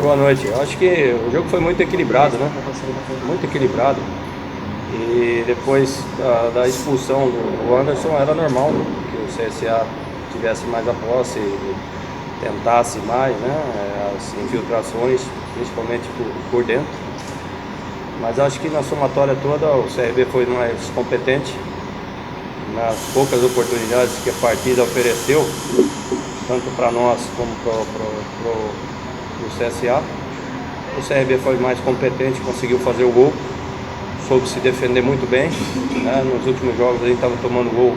Boa noite. Eu acho que o jogo foi muito equilibrado, né? Muito equilibrado. E depois da expulsão do Anderson era normal que o CSA tivesse mais a posse e tentasse mais, né? As infiltrações, principalmente por dentro. Mas acho que na somatória toda o CRB foi mais competente nas poucas oportunidades que a partida ofereceu, tanto para nós como para o CSA. O CRB foi mais competente, conseguiu fazer o gol, soube se defender muito bem, né? Nos últimos jogos a gente estava tomando gol,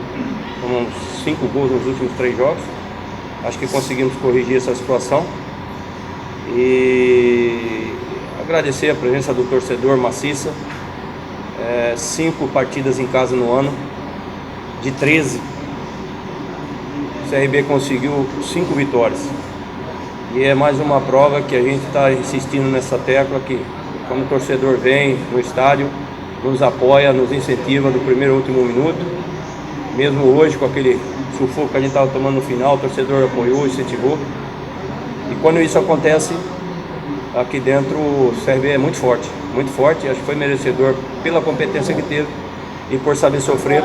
tomamos 5 gols nos últimos 3 jogos. Acho que conseguimos corrigir essa situação e agradecer a presença do torcedor maciça. 5 partidas em casa no ano, de 13, o CRB conseguiu 5 vitórias. E é mais uma prova que a gente está insistindo nessa tecla que quando o torcedor vem no estádio, nos apoia, nos incentiva do primeiro ao último minuto. Mesmo hoje, com aquele sufoco que a gente estava tomando no final, o torcedor apoiou, incentivou. E quando isso acontece, aqui dentro o CRB é muito forte, acho que foi merecedor pela competência que teve e por saber sofrer,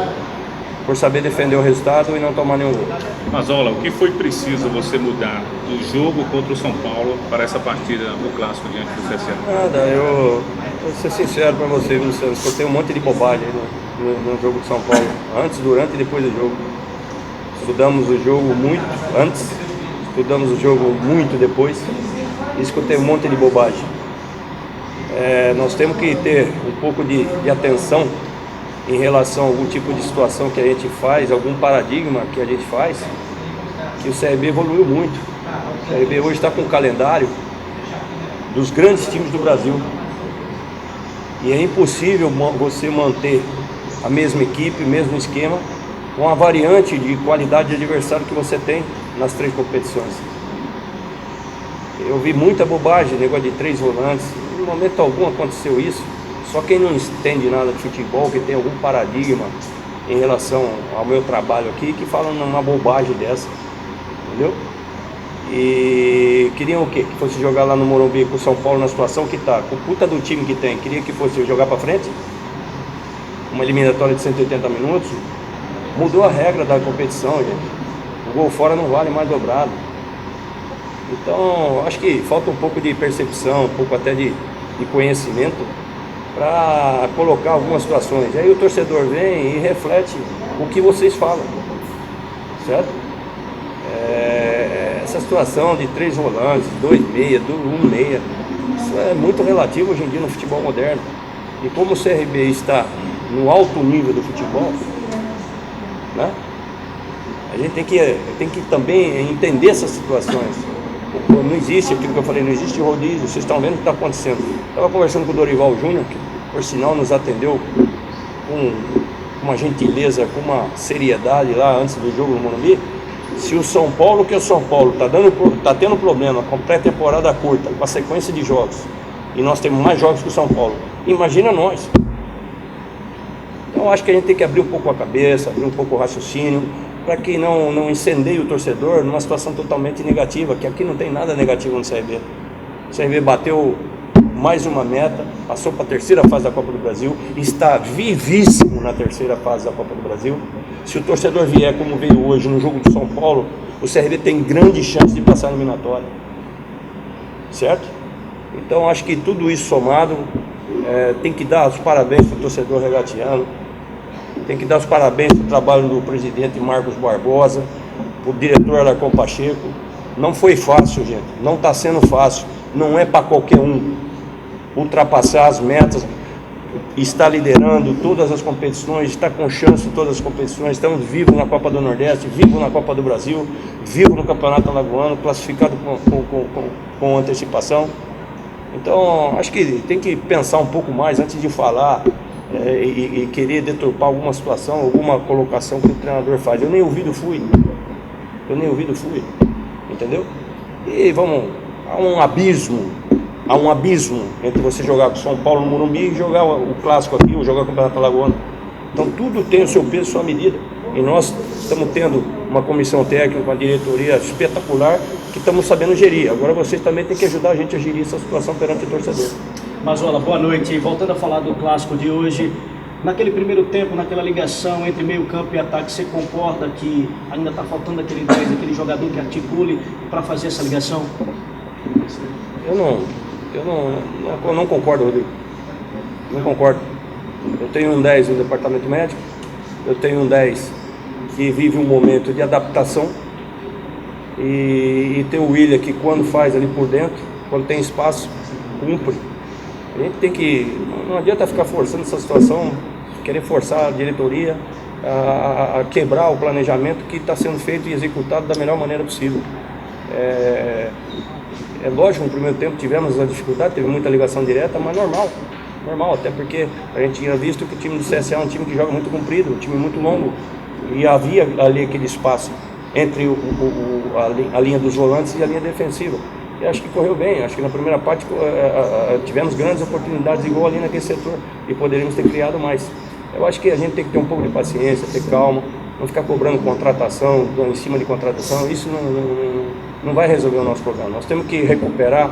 por saber defender o resultado e não tomar nenhum gol. Mazola, o que foi preciso você mudar do jogo contra o São Paulo para essa partida, o clássico diante do CSA? Nada, eu vou ser sincero para você, Luciano, eu tenho um monte de bobagem no jogo de São Paulo, antes, durante e depois do jogo. Estudamos o jogo muito antes, estudamos o jogo muito depois, e escutei um monte de bobagem. Nós temos que ter um pouco de atenção em relação a algum tipo de situação que a gente faz, algum paradigma que a gente faz, que o CRB evoluiu muito. O CRB hoje está com um calendário dos grandes times do Brasil. E é impossível você manter a mesma equipe, o mesmo esquema, com a variante de qualidade de adversário que você tem nas 3 competições. Eu vi muita bobagem, negócio de 3 volantes. Em momento algum aconteceu isso. Só quem não entende nada de futebol, que tem algum paradigma em relação ao meu trabalho aqui, que fala numa bobagem dessa, entendeu? E queriam o quê? Que fosse jogar lá no Morumbi com o São Paulo na situação que tá, com o puta do time que tem, queria que fosse jogar pra frente? Uma eliminatória de 180 minutos? Mudou a regra da competição, gente. O gol fora não vale mais dobrado. Então, acho que falta um pouco de percepção, um pouco até de conhecimento para colocar algumas situações. Aí o torcedor vem e reflete o que vocês falam, certo? Essa situação de 3 volantes, 2 meia, 1 meia, isso é muito relativo hoje em dia no futebol moderno. E como o CRB está no alto nível do futebol, né? A gente tem que também entender essas situações. Não existe aquilo que eu falei, não existe rodízio, vocês estão vendo o que está acontecendo. Estava conversando com o Dorival Júnior, que por sinal nos atendeu com uma gentileza, com uma seriedade lá antes do jogo no Morumbi. Se o São Paulo, que é o São Paulo, está tendo problema com pré-temporada curta, com a sequência de jogos, e nós temos mais jogos que o São Paulo, imagina nós. Então acho que a gente tem que abrir um pouco a cabeça, abrir um pouco o raciocínio, para que não incendeie o torcedor numa situação totalmente negativa, que aqui não tem nada negativo no CRB. O CRB bateu mais uma meta, passou para a 3ª fase da Copa do Brasil, está vivíssimo na 3ª fase da Copa do Brasil. Se o torcedor vier como veio hoje no jogo de São Paulo, o CRB tem grande chance de passar a eliminatória, certo? Então acho que tudo isso somado, tem que dar os parabéns para o torcedor regatiano. Tem que dar os parabéns para o trabalho do presidente Marcos Barbosa, o diretor Alarcon Pacheco. Não foi fácil, gente. Não está sendo fácil. Não é para qualquer um ultrapassar as metas. Está liderando todas as competições, está com chance em todas as competições. Estamos vivos na Copa do Nordeste, vivos na Copa do Brasil, vivos no Campeonato Alagoano, classificado com antecipação. Então, acho que tem que pensar um pouco mais antes de falar. E querer deturpar alguma situação, alguma colocação que o treinador faz. Eu nem ouvido fui, entendeu? E há um abismo entre você jogar com o São Paulo no Morumbi e jogar o clássico aqui, ou jogar o Campeonato Alagoano. Então tudo tem o seu peso e sua medida. E nós estamos tendo uma comissão técnica, uma diretoria espetacular, que estamos sabendo gerir. Agora vocês também têm que ajudar a gente a gerir essa situação perante o torcedor. Mazola, boa noite. Voltando a falar do clássico de hoje, naquele primeiro tempo, naquela ligação entre meio campo e ataque, você concorda que ainda está faltando aquele 10, aquele jogador que articule para fazer essa ligação? Eu não concordo, Rodrigo. Não concordo. Eu tenho um 10 no departamento médico, eu tenho um 10 que vive um momento de adaptação e tem o William que quando faz ali por dentro, quando tem espaço, cumpre. A gente tem que, não adianta ficar forçando essa situação, querer forçar a diretoria a quebrar o planejamento que está sendo feito e executado da melhor maneira possível. É lógico, no primeiro tempo tivemos a dificuldade, teve muita ligação direta, mas normal, até porque a gente tinha visto que o time do CSA é um time que joga muito comprido, um time muito longo, e havia ali aquele espaço entre a linha dos volantes e a linha defensiva. E acho que correu bem, acho que na primeira parte tivemos grandes oportunidades igual ali naquele setor e poderíamos ter criado mais. Eu acho que a gente tem que ter um pouco de paciência, ter calma, não ficar cobrando contratação, em cima de contratação, isso não vai resolver o nosso problema. Nós temos que recuperar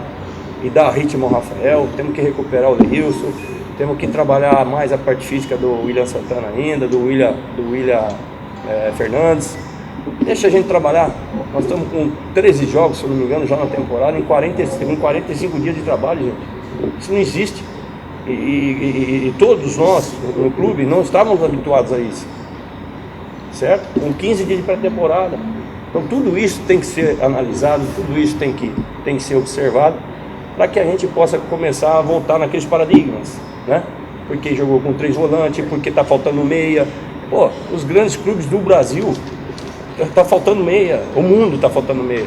e dar ritmo ao Rafael, temos que recuperar o Leilson, temos que trabalhar mais a parte física do William Santana ainda, do William Fernandes. Deixa a gente trabalhar. Nós estamos com 13 jogos, se eu não me engano, já na temporada, em 45 dias de trabalho, gente. Isso não existe. E todos nós, no clube, não estávamos habituados a isso. Certo? Com 15 dias de pré-temporada. Então tudo isso tem que ser analisado, tudo isso tem que ser observado, para que a gente possa começar a voltar naqueles paradigmas, né? Porque jogou com 3 volantes, porque está faltando meia. Pô, os grandes clubes do Brasil, está faltando meia, o mundo está faltando meia.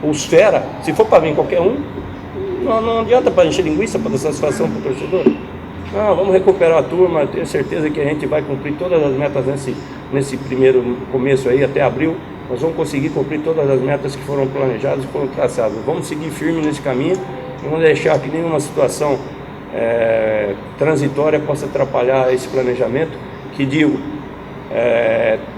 Os fera, se for para vir qualquer um, não adianta para encher linguiça, para dar satisfação para o torcedor. Não, vamos recuperar a turma, tenho certeza que a gente vai cumprir todas as metas nesse primeiro começo aí, até abril. Nós vamos conseguir cumprir todas as metas que foram planejadas e foram traçadas. Vamos seguir firme nesse caminho e não deixar que nenhuma situação transitória possa atrapalhar esse planejamento, que digo,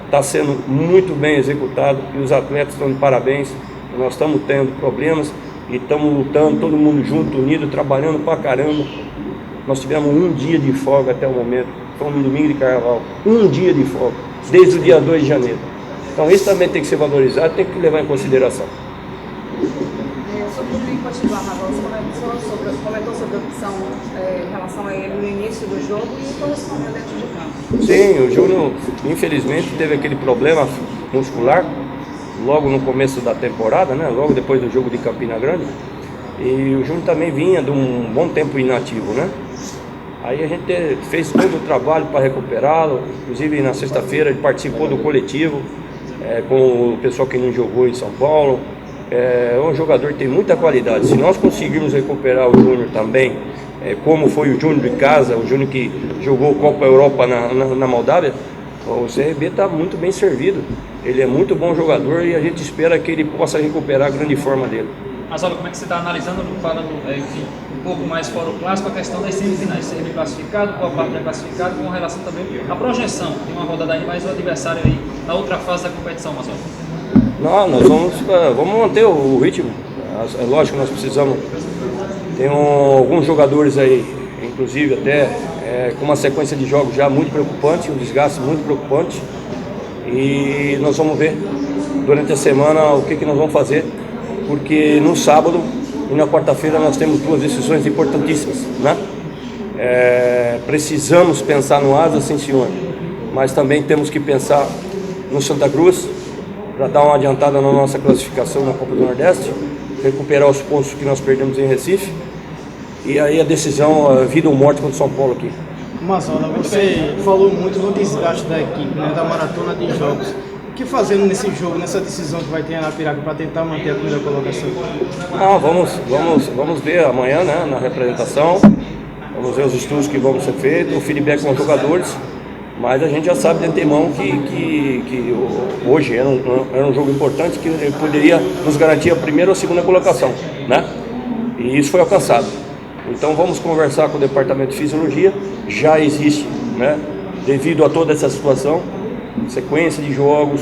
está sendo muito bem executado e os atletas estão de parabéns. Nós estamos tendo problemas e estamos lutando, todo mundo junto, unido, trabalhando pra caramba. Nós tivemos um dia de folga até o momento, foi um domingo de carnaval, um dia de folga, desde o dia 2 de janeiro. Então isso também tem que ser valorizado, tem que levar em consideração. Sobre o Pico Potiguar, você comentou sobre a opção em relação a ele no início do jogo e o correspondente dentro de campo. Sim, o Júnior infelizmente teve aquele problema muscular logo no começo da temporada, né? Logo depois do jogo de Campina Grande. E o Júnior também vinha de um bom tempo inativo, né? Aí a gente fez todo o trabalho para recuperá-lo, inclusive na sexta-feira ele participou do coletivo com o pessoal que não jogou em São Paulo. É um jogador que tem muita qualidade. Se nós conseguirmos recuperar o Júnior também, como foi o Júnior de casa, o Júnior que jogou Copa Europa na Moldávia, o CRB está muito bem servido. Ele é muito bom jogador e a gente espera que ele possa recuperar a grande forma dele. Mas olha, como é que você está analisando, falando um pouco mais fora o clássico, a questão das semifinais, ser classificado, qual parte é classificado, com relação também à projeção de uma rodada aí, mais o adversário aí na outra fase da competição, Mazola? Não, nós vamos manter o ritmo. É lógico que nós precisamos. Tem alguns jogadores aí, inclusive até com uma sequência de jogos já muito preocupante, um desgaste muito preocupante. E nós vamos ver durante a semana o que nós vamos fazer, porque no sábado e na quarta-feira nós temos 2 decisões importantíssimas, né? Precisamos pensar no Asa, sim senhor, mas também temos que pensar no Santa Cruz, para dar uma adiantada na nossa classificação na Copa do Nordeste, recuperar os pontos que nós perdemos em Recife, e aí a decisão, vida ou morte contra o São Paulo aqui. Mazola, você falou muito no desgaste da equipe, né, da maratona de jogos. O que fazendo nesse jogo, nessa decisão que vai ter na Arapiraca para tentar manter a primeira colocação? Vamos ver amanhã, né, na representação, vamos ver os estudos que vão ser feitos, o feedback com os jogadores, mas a gente já sabe de antemão que hoje era um jogo importante que poderia nos garantir a primeira ou a segunda colocação, né? E isso foi alcançado. Então vamos conversar com o departamento de fisiologia, já existe, né, devido a toda essa situação, sequência de jogos,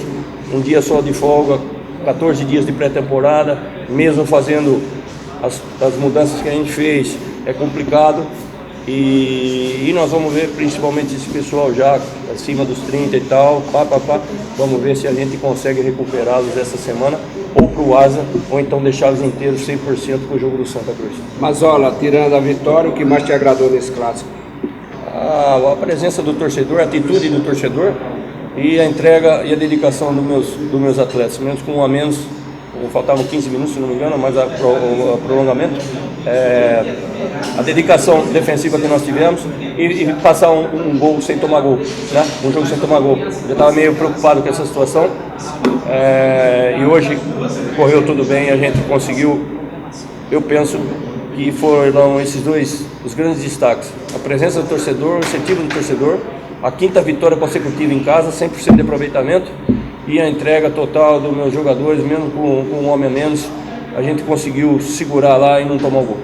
um dia só de folga, 14 dias de pré-temporada, mesmo fazendo as mudanças que a gente fez, é complicado. E nós vamos ver principalmente esse pessoal já acima dos 30 e tal, vamos ver se a gente consegue recuperá-los essa semana, ou para o Asa, ou então deixá-los inteiros 100% com o jogo do Santa Cruz. Mazola, tirando a vitória, o que mais te agradou nesse clássico? A presença do torcedor, a atitude do torcedor e a entrega e a dedicação dos meus atletas, menos com um a menos, faltavam 15 minutos se não me engano, mas o prolongamento, a dedicação defensiva que nós tivemos e passar um gol sem tomar gol, né? Um jogo sem tomar gol. Eu estava meio preocupado com essa situação e hoje correu tudo bem, a gente conseguiu. Eu penso que foram esses dois os grandes destaques: a presença do torcedor, o incentivo do torcedor, a 5ª vitória consecutiva em casa, 100% de aproveitamento, e a entrega total dos meus jogadores, mesmo com um homem a menos, a gente conseguiu segurar lá e não tomar o gol.